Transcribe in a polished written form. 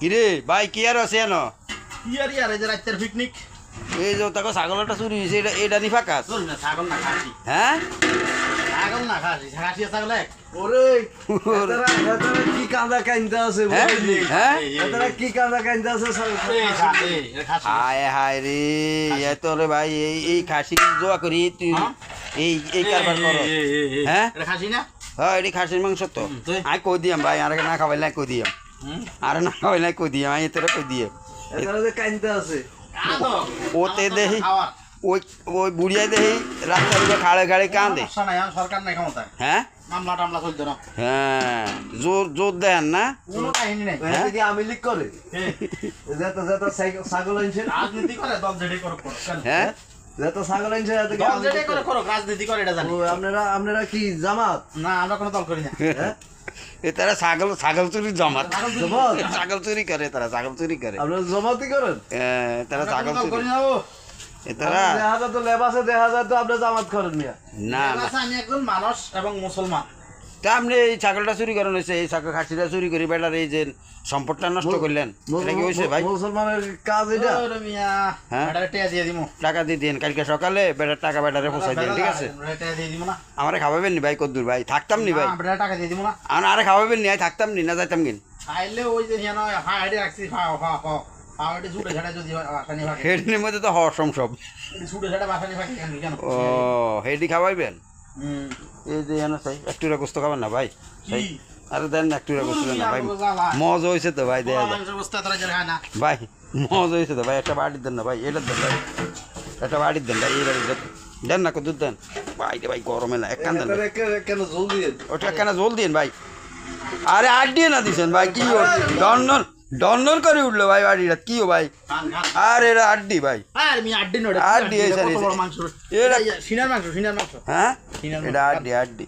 কিরে ভাই কি আর আছে এনো ইয়ার এই যে রাতের পিকনিক এই যে তাকে ছাগলটা চুরি হয়েছে এটা নি ফাঁকাস চল না ছাগল না খাসি হ্যাঁ ছাগল না খাসি খাসি ছাগল এক ওরে এতারা কি কাঁদা কাইন্দা আছে হ্যাঁ হ্যাঁ এতারা কি কাঁদা কাইন্দা আছে খাসি হায় হায় রে এত রে ভাই এই খাসি জোয়া করি তুই এই কারবার কর হ্যাঁ এটা খাসি না হ্যাঁ এটি খাসির মাংস তো আই কই দিয়াম ভাই আর না খাওয়াইলে কই দিয়াম আর না খাওয়াইলে কই দিয়াম আই তোরা কই দিয়াম এতারা যে কাইন্দা আছে ওতে দেহি ওই ওই বুড়িয়া দেহি রাস্তা খাড়ে খাড়ে কাঁদে সরকার নাই ক্ষমতা হ্যাঁ মামলা টামলা চলতো না হ্যাঁ জোর জোর দেন না কোনো কাহিনী নাই এটা কি আমি লিক করে যেটা যেটা ছাগল আনছে রাজনীতি করে দল জেডি করো হ্যাঁ যেটা ছাগল আনছে এটা কি দল জেডি করে করো রাজনীতি করে এটা জানি আপনারা কি জামাত না আমরা কোনো দল করি না হ্যাঁ এ তারা ছাগল ছাগল চুরি জমাত জামাত ছাগল চুরি করে তারা ছাগল চুরি করে আপনারা জামাতই করেন তারা আমরা ছাগল কোনো দল চুরি করি না ও এ তারা দেখা যায় তো লেবাসে দেখা যায় তো আপনি জামাত করেন মিয়া না না আচ্ছা, আমি একজন মানুষ এবং মুসলমান তা আপনি এই ছাগলটা চুরি করেন হয়েছে এই ছাগল খাসিটা চুরি করি বেটার এই যে সম্পদটা নষ্ট করলেন এটা কি হয়েছে ভাই মুসলমানের কাজ এটা ওরে মিয়া হ্যাঁ? এটা টিয়া দিয়ে দিমু টাকা দিয়ে দিন কালকে সকালে বেটার টাকা বেটারে পৌঁছাই দিন ঠিক আছে টিয়া দিয়ে দিমু না আমারে খাওয়াবেন নি ভাই কদ্দুর ভাই থাকতাম নি ভাই আমরা টাকা দিয়ে দিমু না আরে খাওয়াবেন নি থাকতাম নি না যাইতাম কিন খাইলে ওই যে হিয়া নয় হাড়ি রাখছি হাড়ি ছুটে ঝাড়া যদি বাসানি ফাঁকে হেডিনের মধ্যে তো হওয়ার সব ছুটে ঝাড়া বাসানি ফাঁকে কেন ও হেডি খাওয়াইবেন হুম এই যে জানো চাই একটু গোস্ত খাবেন না ভাই কি আরে দেন না একটু গোস্ত দেন না ভাই জ্বালা। মজা হয়েছে তো ভাই দেয়া যায় মাংস বস্তা তোরা যেন খায় না ভাই মজা হয়েছে তো ভাই একটা বাড়ি দেন না ভাই এটা দেন ভাই একটা বাড়ি দেন ভাই এই বাড়ি দেন না কত দেন ভাই রে ভাই গরমে না এক কান দেন ভাই। কেন জলদি ওটা কেন জল দিন ভাই আরে আট দিয়ে না দিছেন ভাই কি ডন্ডন ডন্ডন করে উঠলো ভাই বাড়িটা কি ও ভাই খান খান আর এটা আড্ডি ভাই আর আমি আড্ডি নড়ে আড্ডি এই স্যার মাংস এরা সিনার মাংস হ্যাঁ সিনার এটা আড্ডি আড্ডি